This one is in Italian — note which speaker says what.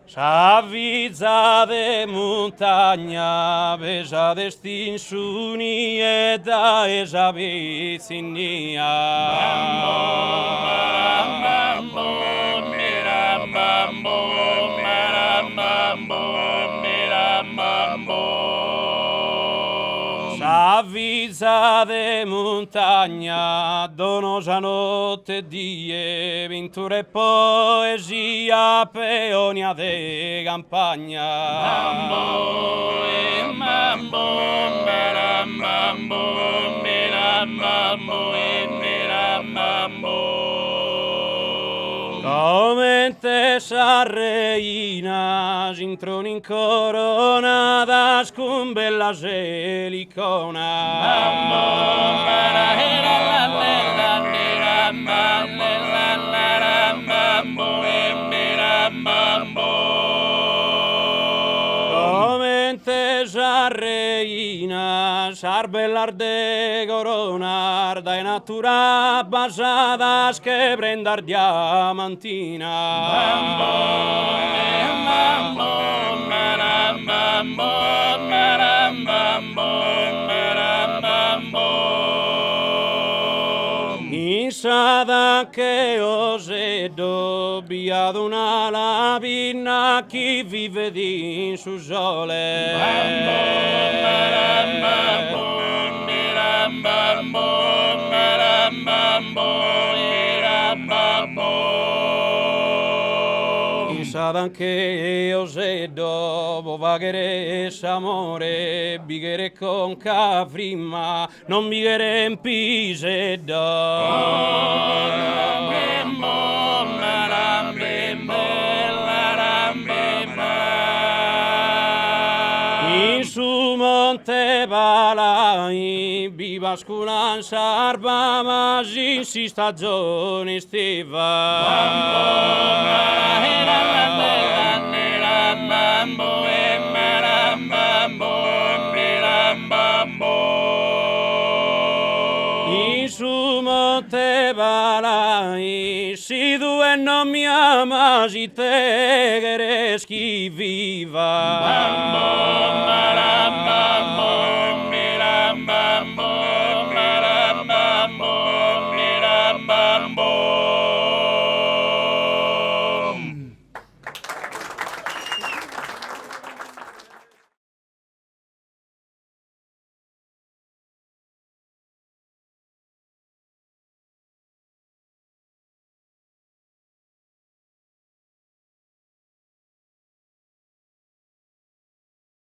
Speaker 1: S'avvizza de montagna, beja destinsuni e da esa vizinia. S'avvizza de montagna, donosa notte die, vinture e poesia, peonia de campagna. Mambo, mambo, mambo, mambo. Come te sa reina, s'introni in coronata, con bella gelicona. Come te sa reina, sar bellar de coronar, dai natura basadas che prendar diamantina. Insada che osedo via d'una labina chi vive di su sole. Insada che osedo vovaghere s'amore bighere con cavrima non bighere in in su monte balai vivas culan sarba ma in stagione estiva. In su monte balai si due non mi amasi te greschi viva.